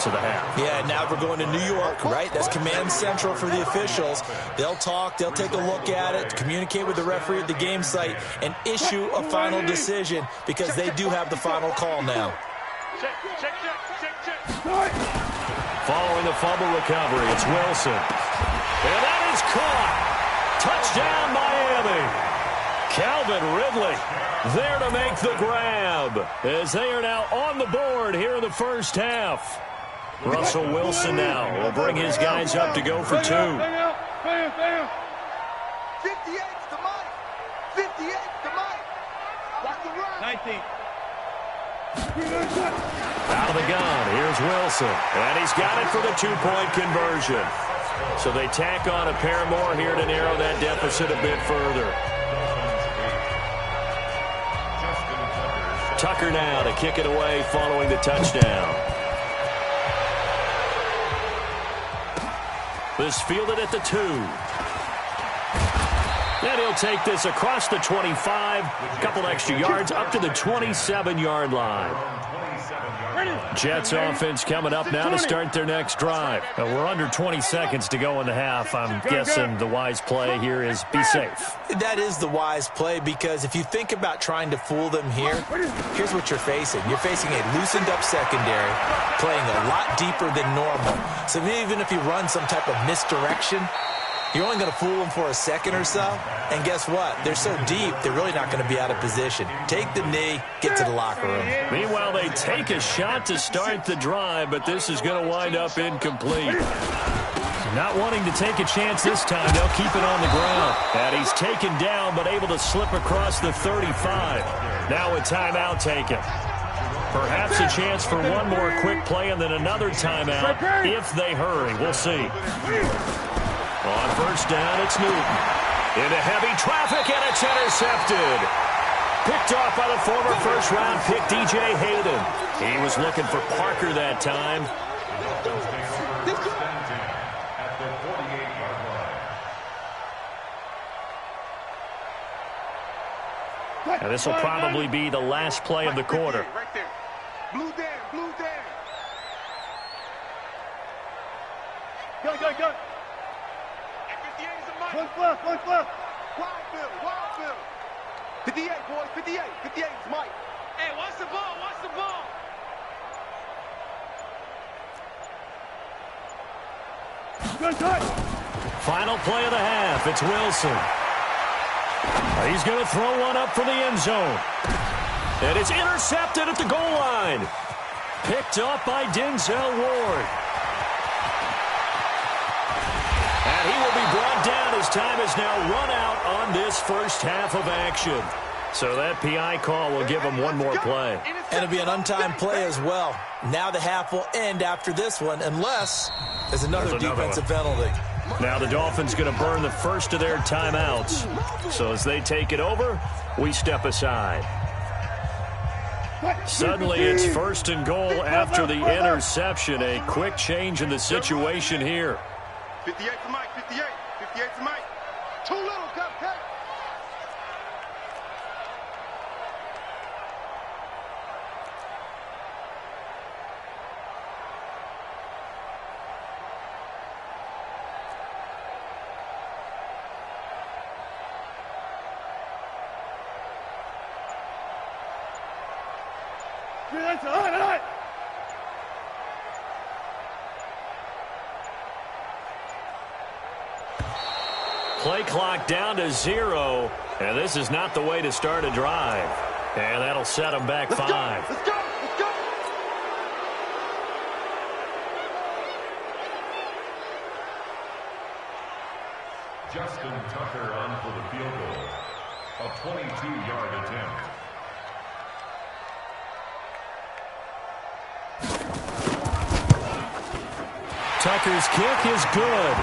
minutes of the half. Yeah, now we're going to New York, right? That's command central for the officials. They'll talk, they'll take a look at it, communicate with the referee at the game site, and issue a final decision because they do have the final call now. Check. Following the fumble recovery, it's Wilson. And that is caught. Touchdown, Miami. Calvin Ridley there to make the grab as they are now on the board here in the first half. Russell Wilson now will bring his guys up to go for two. 58's the Mike. 58's the Mike. Watch the run. 19. Out of the gun, here's Wilson. And he's got it for the two-point conversion. So they tack on a pair more here to narrow that deficit a bit further. Tucker now to kick it away following the touchdown. This fielded at the 2. And he'll take this across the 25. A couple extra yards up to the 27-yard line. Jets offense coming up now to start their next drive. We're under 20 seconds to go in the half. I'm guessing the wise play here is be safe. That is the wise play because if you think about trying to fool them here, here's what you're facing. You're facing a loosened up secondary, playing a lot deeper than normal. So even if you run some type of misdirection, you're only going to fool them for a second or so. And guess what? They're so deep, they're really not going to be out of position. Take the knee, get to the locker room. Meanwhile, they take a shot to start the drive, but this is going to wind up incomplete. Not wanting to take a chance this time, they'll keep it on the ground. And he's taken down, but able to slip across the 35. Now a timeout taken. Perhaps a chance for one more quick play and then another timeout if they hurry. We'll see. On first down, it's Newton. Into heavy traffic, and it's intercepted. Picked off by the former first-round pick, DJ Hayden. He was looking for Parker that time. And this will probably be the last play of the quarter. Right there. Blue down. Go. One left. Wild Bill. 58, boys, 58 is Mike. Hey, watch the ball. Final play of the half. It's Wilson. He's going to throw one up for the end zone. And it's intercepted at the goal line. Picked up by Denzel Ward. And he will be brought down as time is now run out on this first half of action. So that PI call will give him one more play. And it'll be an untimed play as well. Now the half will end after this one unless there's another defensive penalty. Now the Dolphins going to burn the first of their timeouts. So as they take it over, we step aside. Suddenly it's first and goal after the interception. A quick change in the situation here. 58 to Mike. 58 to Mike. Too little, cupcake. All right. Play clock down to 0, and this is not the way to start a drive. And that'll set them back 5. Let's go. Justin Tucker on for the field goal. A 22-yard attempt. Tucker's kick is good.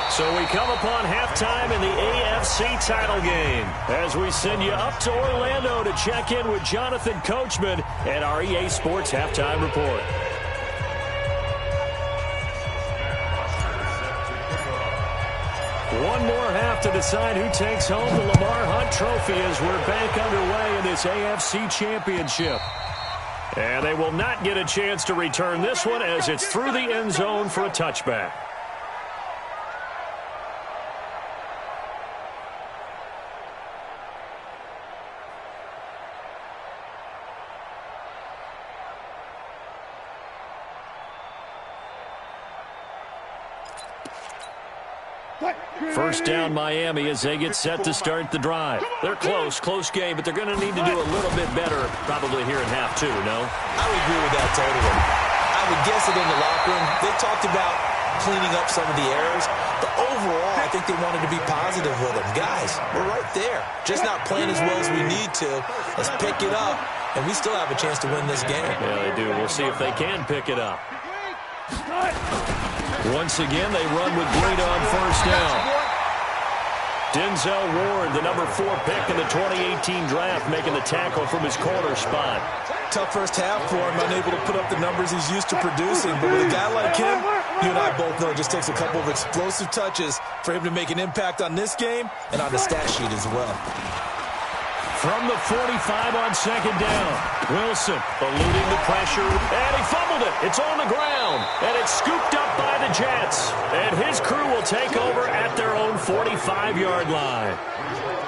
So we come upon halftime in the AFC title game as we send you up to Orlando to check in with Jonathan Coachman at our EA Sports Halftime Report. One more half to decide who takes home the Lamar Hunt Trophy as we're back underway in this AFC Championship. And they will not get a chance to return this one as it's through the end zone for a touchback. First down Miami as they get set to start the drive. They're close game, but they're going to need to do a little bit better probably here in half two, no? I would agree with that totally. I would guess it in the locker room. They talked about cleaning up some of the errors, but overall I think they wanted to be positive with them. Guys, we're right there. Just not playing as well as we need to. Let's pick it up, and we still have a chance to win this game. Yeah, they do. We'll see if they can pick it up. Once again, they run with Breida on first down. Denzel Ward, the number 4 pick in the 2018 draft, making the tackle from his corner spot. Tough first half for him, unable to put up the numbers he's used to producing. But with a guy like him, you and I both know it just takes a couple of explosive touches for him to make an impact on this game and on the stat sheet as well. From the 45 on second down, Wilson eluding the pressure, and he fumbled it. It's on the ground, and it's scooped up by the Jets. And his crew will take over at their own 45-yard line.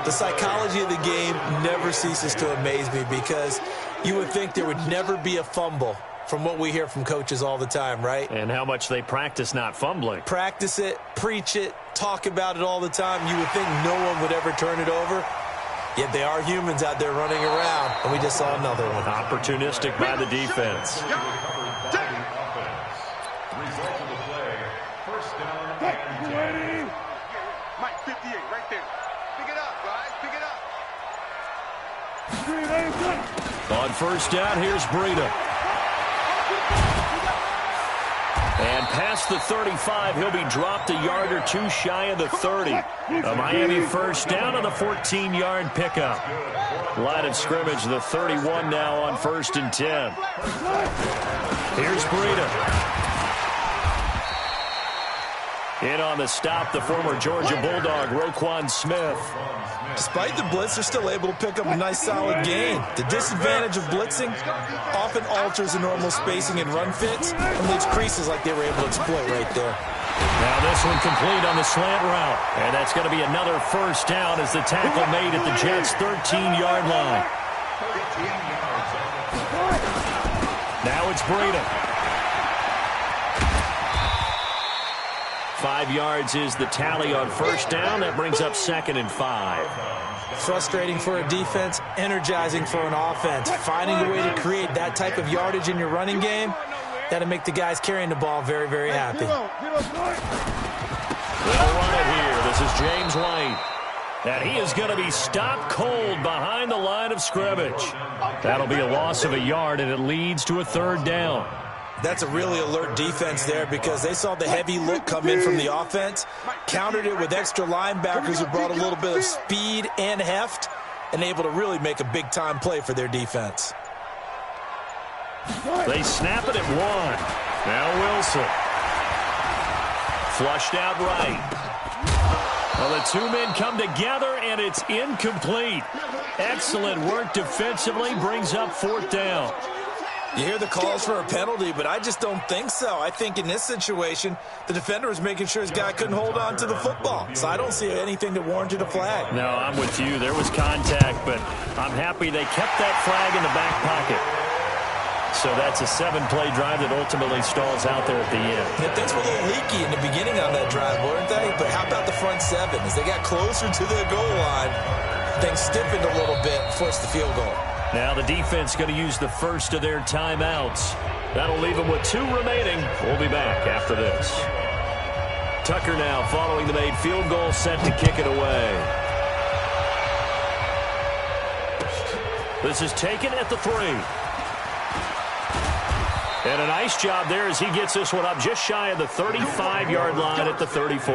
The psychology of the game never ceases to amaze me because you would think there would never be a fumble from what we hear from coaches all the time, right? And how much they practice not fumbling. Practice it, preach it, talk about it all the time. You would think no one would ever turn it over. Yet they are humans out there running around, and we just saw another one. Opportunistic by the defense. Result of the play, first down and 10. Mike, 58, right there. Pick it up, guys. Pick it up. On first down, here's Breida. And past the 35, he'll be dropped a yard or two shy of the 30. A Miami first down on the 14-yard pickup. Line of scrimmage, the 31 now on 1st and 10. Here's Breida. In on the stop, the former Georgia Bulldog, Roquan Smith. Despite the blitz, they're still able to pick up a nice, solid gain. The disadvantage of blitzing often alters the normal spacing and run fits and leaves creases like they were able to exploit right there. Now this one complete on the slant route. And that's going to be another first down as the tackle made at the Jets' 13-yard line. Now it's Breida. 5 yards is the tally on first down. That brings up 2nd and 5. Frustrating for a defense, energizing for an offense. Finding a way to create that type of yardage in your running game, that'll make the guys carrying the ball very, very happy. They'll run it here. This is James White. And he is going to be stopped cold behind the line of scrimmage. That'll be a loss of a yard, and it leads to a 3rd down. That's a really alert defense there because they saw the heavy look come in from the offense, countered it with extra linebackers who brought a little bit of speed and heft, and able to really make a big-time play for their defense. They snap it at 1. Now Wilson. Flushed out right. Well, the two men come together, and it's incomplete. Excellent work defensively, brings up 4th down. You hear the calls for a penalty, but I just don't think so. I think in this situation, the defender was making sure his guy couldn't hold on to the football. So I don't see anything that warranted a flag. No, I'm with you. There was contact, but I'm happy they kept that flag in the back pocket. So that's a 7-play drive that ultimately stalls out there at the end. Yeah, things were a little leaky in the beginning on that drive, weren't they? But how about the front 7? As they got closer to the goal line, things stiffened a little bit and forced the field goal. Now the defense going to use the first of their timeouts. That'll leave them with 2 remaining. We'll be back after this. Tucker now following the made field goal, set to kick it away. This is taken at the 3. And a nice job there as he gets this one up just shy of the 35-yard line at the 34.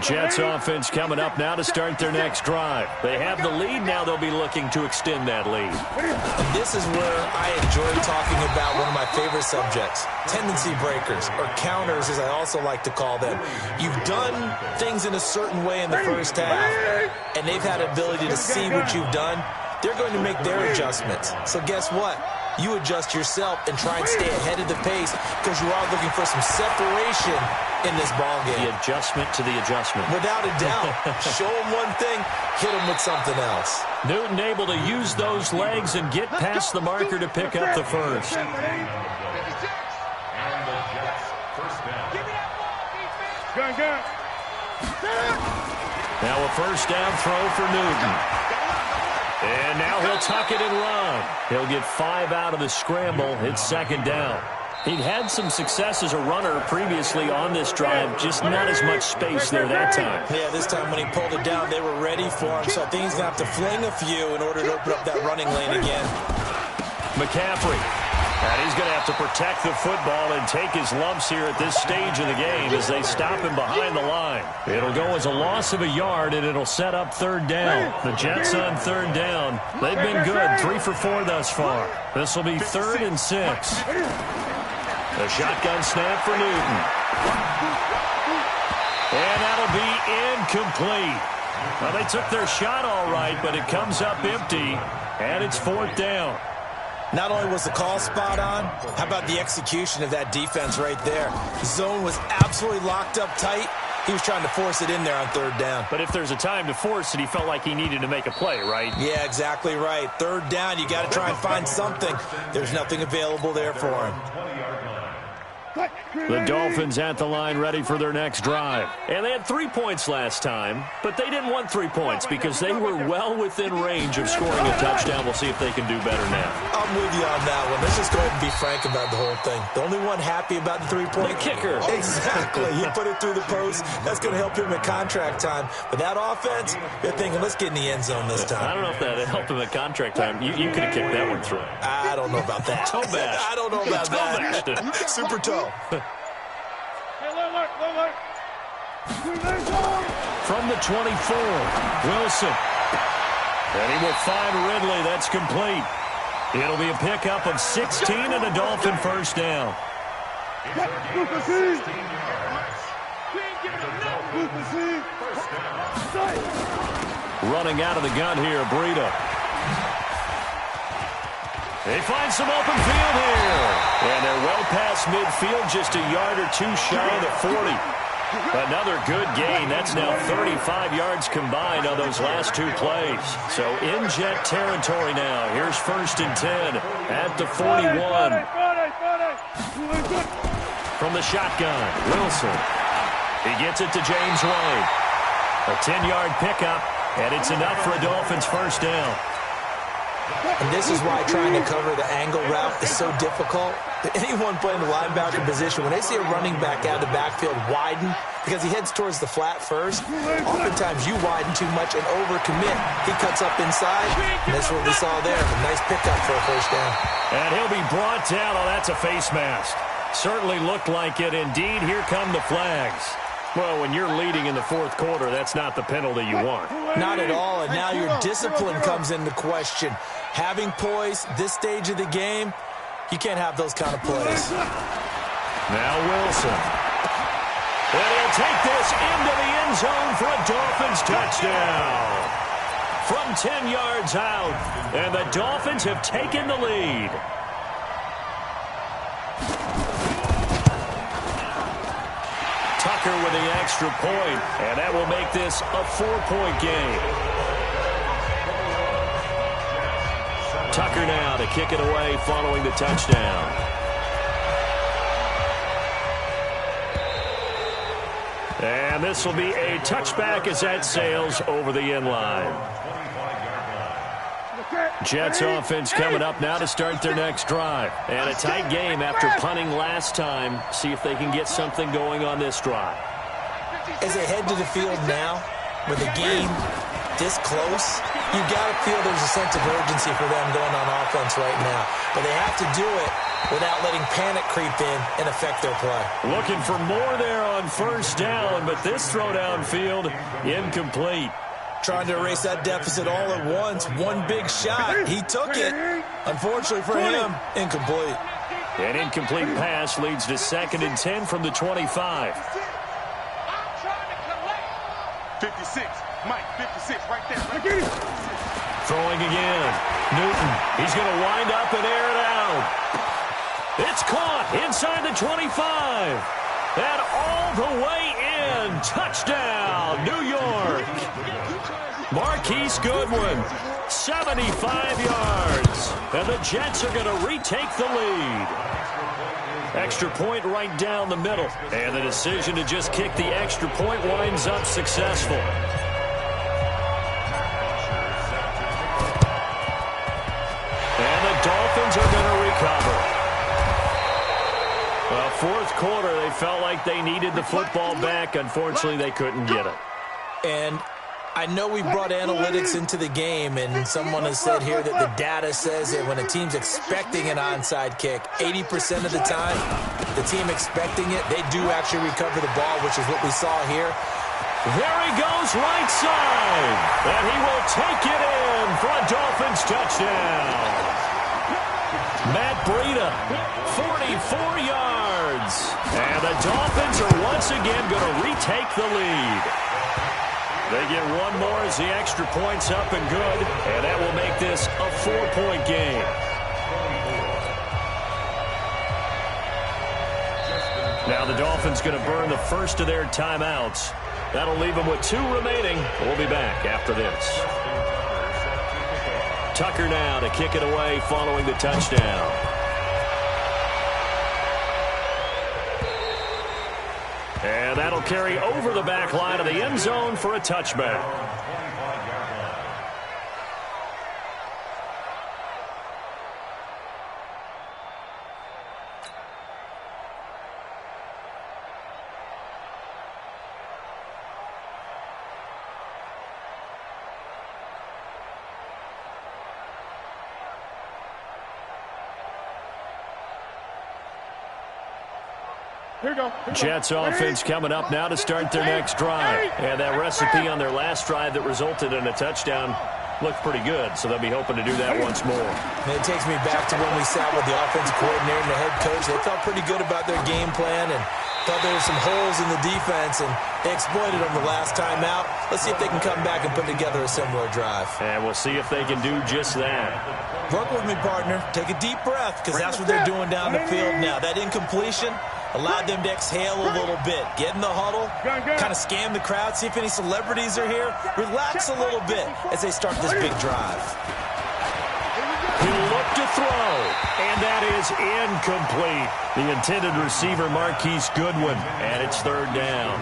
Jets offense coming up now to start their next drive. They have the lead. Now they'll be looking to extend that lead. And this is where I enjoy talking about one of my favorite subjects, tendency breakers, or counters as I also like to call them. You've done things in a certain way in the first half, and they've had the ability to see what you've done they're going to make their adjustments. So guess what? You adjust yourself and try and stay ahead of the pace because you are looking for some separation in this ball game. The adjustment to the adjustment. Without a doubt. Show them one thing, hit them with something else. Newton able to use those legs and get past the marker to pick up the first. And the Jets first down. Now a first down throw for Newton. And now he'll tuck it and run. He'll get 5 out of the scramble. It's second down. He'd had some success as a runner previously on this drive, just not as much space there that time. Yeah, this time when he pulled it down, they were ready for him, so I think he's going to have to fling a few in order to open up that running lane again. McCaffrey. And he's going to have to protect the football and take his lumps here at this stage of the game as they stop him behind the line. It'll go as a loss of a yard, and it'll set up third down. The Jets on third down. They've been good, 3 for 4 thus far. This will be 3rd and 6. The shotgun snap for Newton. And that'll be incomplete. Well, they took their shot all right, but it comes up empty, and it's 4th down. Not only was the call spot on, how about the execution of that defense right there? The zone was absolutely locked up tight. He was trying to force it in there on third down. But if there's a time to force it, he felt like he needed to make a play, right? Yeah, exactly right. Third down, you got to try and find something. There's nothing available there for him. The Dolphins at the line ready for their next drive. And they had 3 points last time, but they didn't want 3 points because they were well within range of scoring a touchdown. We'll see if they can do better now. I'm with you on that one. Let's just go ahead and be frank about the whole thing. The only one happy about the 3-point kicker. Exactly. He put it through the post. That's going to help him at contract time. But that offense, you're thinking, let's get in the end zone this time. I don't know if that helped him at contract time. You could have kicked that one through. I don't know about that. Toe bash. I don't know about that. Super toe. From the 24, Wilson. And he will find Ridley. That's complete. It'll be a pickup of 16 and a Dolphin first down. Running out of the gun here, Breida. They find some open field here. And they're well past midfield, just a yard or two shy of the 40. Another good gain. That's now 35 yards combined on those last 2 plays. So in Jet territory now. Here's 1st and 10 at the 41. From the shotgun, Wilson. He gets it to James White. A 10-yard pickup, and it's enough for a Dolphins first down. And this is why trying to cover the angle route is so difficult. Anyone playing the linebacker position, when they see a running back out of the backfield widen, because he heads towards the flat first, oftentimes you widen too much and overcommit. He cuts up inside, and that's what we saw there. A nice pickup for a first down. And he'll be brought down. Oh, that's a face mask. Certainly looked like it. Indeed, here come the flags. Well, when you're leading in the 4th quarter, that's not the penalty you want. Not at all, and now your discipline comes into question. Having poise this stage of the game, you can't have those kind of plays. Now Wilson. And he'll take this into the end zone for a Dolphins touchdown. From 10 yards out, and the Dolphins have taken the lead. Tucker with the extra point, and that will make this a 4-point game. Tucker now to kick it away following the touchdown. And this will be a touchback as that sails over the end line. Jets offense coming up now to start their next drive. And a tight game after punting last time. See if they can get something going on this drive. As they head to the field now, with the game this close, you got to feel there's a sense of urgency for them going on offense right now. But they have to do it without letting panic creep in and affect their play. Looking for more there on first down, but this throw downfield incomplete. Trying to erase that deficit all at once. One big shot. He took it. Unfortunately for him, incomplete. An incomplete pass leads to 2nd and 10 from the 25. 56. Mike, 56 right there. throwing again. Newton, he's going to wind up and air it out. It's caught inside the 25. And all the way in. Touchdown, New York. Marquise Goodwin, 75 yards. And the Jets are going to retake the lead. Extra point right down the middle. And the decision to just kick the extra point winds up successful. And the Dolphins are going to recover. Well, fourth quarter, they felt like they needed the football back. Unfortunately, they couldn't get it. And I know we brought analytics into the game, and someone has said here that the data says that when a team's expecting an onside kick, 80% of the time, the team expecting it, they do actually recover the ball, which is what we saw here. There he goes, right side. And he will take it in for a Dolphins touchdown. Matt Breida, 44 yards. And the Dolphins are once again going to retake the lead. They get one more as the extra point's up and good, and that will make this a 4-point game. Now the Dolphins going to burn the first of their timeouts. That'll leave them with 2 remaining. We'll be back after this. Tucker now to kick it away following the touchdown. And that'll carry over the back line of the end zone for a touchback. Jets offense coming up now to start their next drive. And that recipe on their last drive that resulted in a touchdown looked pretty good, so they'll be hoping to do that once more. And it takes me back to when we sat with the offensive coordinator and the head coach. They felt pretty good about their game plan and thought there were some holes in the defense, and they exploited them the last time out. Let's see if they can come back and put together a similar drive. And we'll see if they can do just that. Work with me, partner. Take a deep breath, because that's what they're doing down the field now. That incompletion allowed them to exhale a little bit. Get in the huddle, kind of scan the crowd, see if any celebrities are here. Relax a little bit as they start this big drive. He looked to throw, and that is incomplete. The intended receiver, Marquise Goodwin, and it's third down.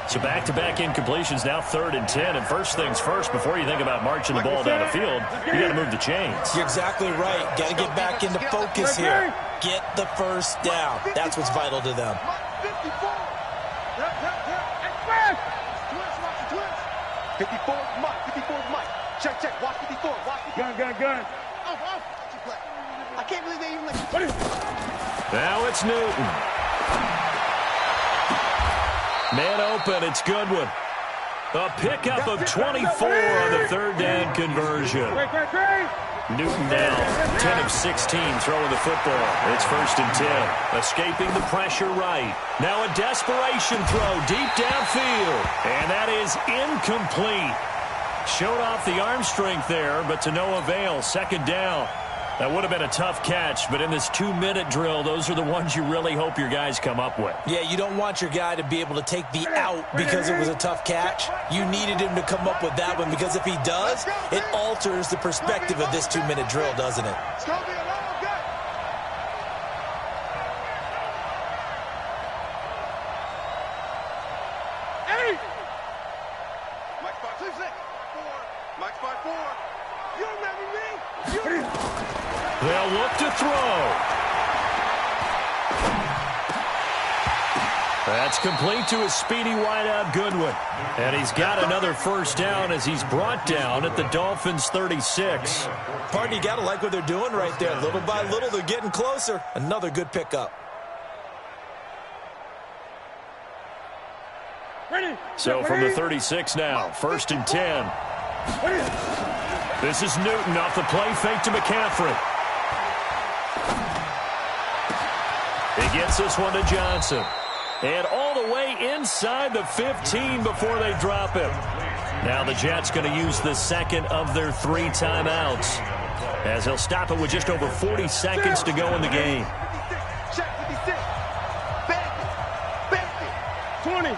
So back-to-back incompletions, now 3rd and 10. And first things first, before you think about marching the ball down the field, you got to move the chains. You're exactly right. Got to get back into focus here. Get the first down. That's what's vital to them. 54, Mike. 54, Mike. Check. Watch 54. Watch 54. Gun. I can't believe they even Now it's Newton. Man open, it's Goodwin. A pickup of 24 on the third down conversion. Newton now 10 of 16 throwing the football. It's 1st and 10. Escaping the pressure right. Now a desperation throw deep downfield. And that is incomplete. Showed off the arm strength there, but to no avail. 2nd down. That would have been a tough catch, but in this 2-minute drill, those are the ones you really hope your guys come up with. Yeah, you don't want your guy to be able to take the out because it was a tough catch. You needed him to come up with that one, because if he does, it alters the perspective of this 2-minute drill, doesn't it? It's going to be a long game. Hey! Mike 5-6. 4. Mike 5-4. You remember me? They'll look to throw. That's complete to a speedy wideout Goodwin. And he's got another first down as he's brought down at the Dolphins' 36. Partner, you got to like what they're doing right there. Little by little, they're getting closer. Another good pickup. So from the 36 now, 1st and 10. This is Newton off the play fake to McCaffrey. He gets this one to Johnson. And all the way inside the 15 before they drop him. Now the Jets going to use the second of their 3 timeouts, as they'll stop it with just over 40 seconds to go in the game. Check 56. Back it. 20.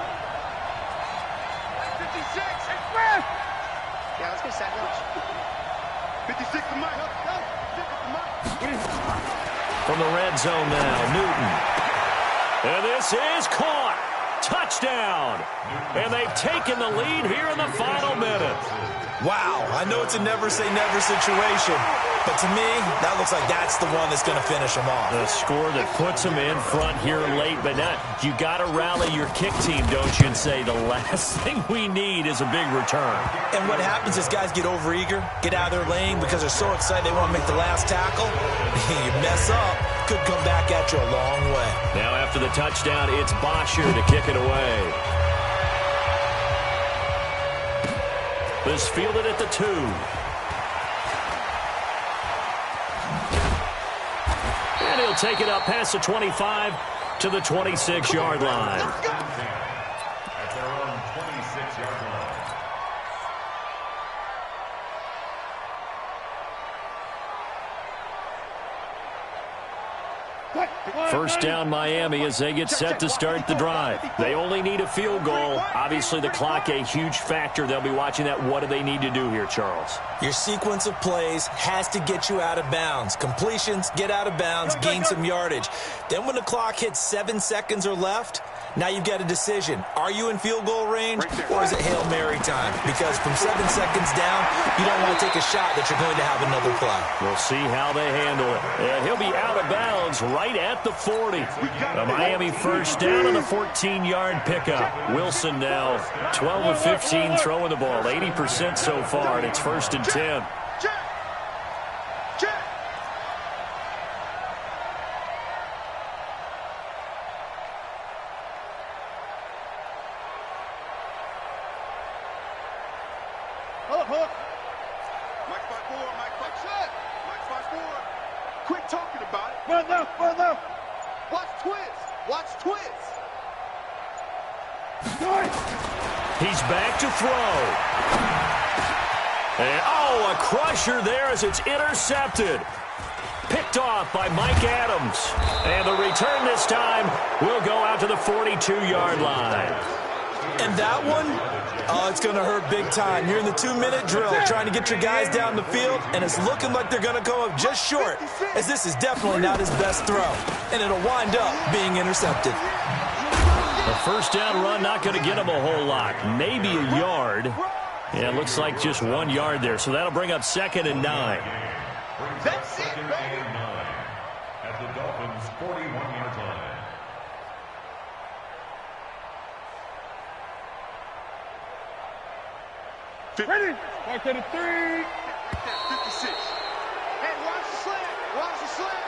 56. Express. Yeah, let's get sack lunch. 56 to Mike. From the red zone now, Newton. And this is caught. Touchdown. And they've taken the lead here in the final minute. Wow, I know it's a never-say-never situation, but to me, that looks like that's the one that's going to finish them off. The score that puts them in front here late, but not. You got to rally your kick team, don't you, and say the last thing we need is a big return. And what happens is guys get overeager, get out of their lane because they're so excited they want to make the last tackle. You mess up, could come back at you a long way. Now after the touchdown, it's Bosher to kick it away. This fielded at the 2. And he'll take it up past the 25 to the 26-yard line. At their own 26-yard line. First down Miami as they get set to start the drive. They only need a field goal. Obviously the clock a huge factor. They'll be watching that. What do they need to do here, Charles? Your sequence of plays has to get you out of bounds. Completions, get out of bounds, gain some yardage. Then when the clock hits 7 seconds or left, now you've got a decision. Are you in field goal range or is it Hail Mary time? Because from 7 seconds down, you don't want to take a shot that you're going to have another play. We'll see how they handle it. And he'll be out of bounds right at the 40. A Miami first down on the 14-yard pickup. Wilson now 12 of 15 throwing the ball, 80% so far, and it's 1st and 10. Mike 5-4, Mike 5-4. Mike 5-4. Quit talking about it. Further. Watch twins. He's back to throw. And, a crusher there as it's intercepted. Picked off by Mike Adams. And the return this time will go out to the 42-yard line. And that one, it's going to hurt big time. You're in the 2-minute drill trying to get your guys down the field, and it's looking like they're going to come up just short, as this is definitely not his best throw. And it'll wind up being intercepted. A first down run not going to get him a whole lot. Maybe a yard. Yeah, it looks like just 1 yard there. So that'll bring up 2nd and 9. That's it, Second and 9 at the Dolphins' 41-yard line. Ready? Back to the 3. 56. Hey, watch the slant.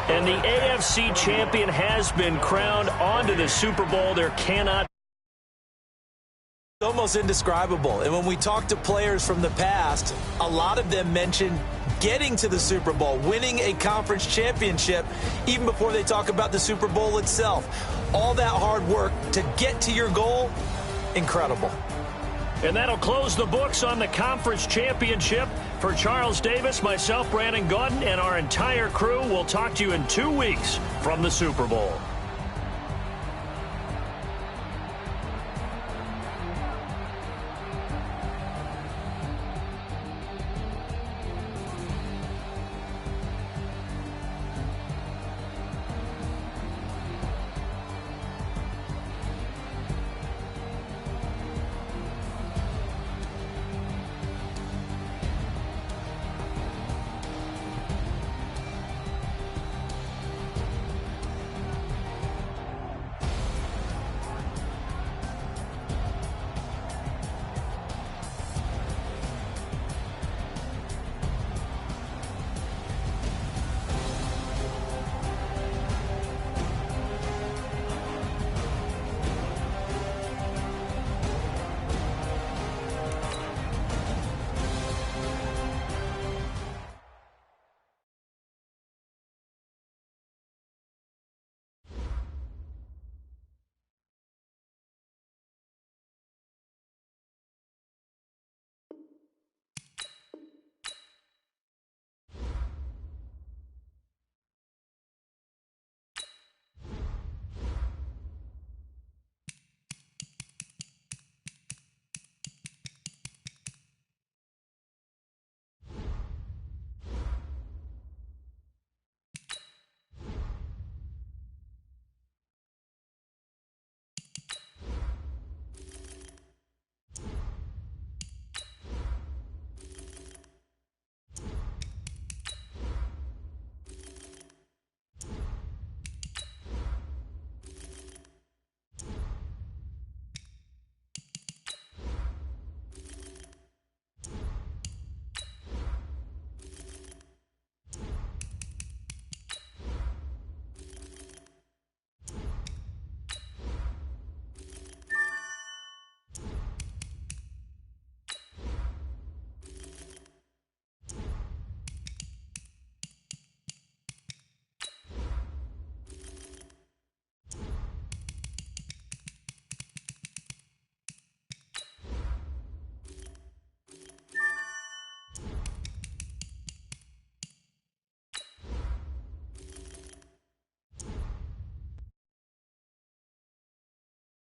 And the AFC champion has been crowned onto the Super Bowl. There cannot. It's almost indescribable. And when we talk to players from the past, a lot of them mention getting to the Super Bowl, winning a conference championship, even before they talk about the Super Bowl itself. All that hard work to get to your goal, incredible. And that'll close the books on the conference championship. For Charles Davis, myself, Brandon Gaudin, and our entire crew, we'll talk to you in 2 weeks from the Super Bowl.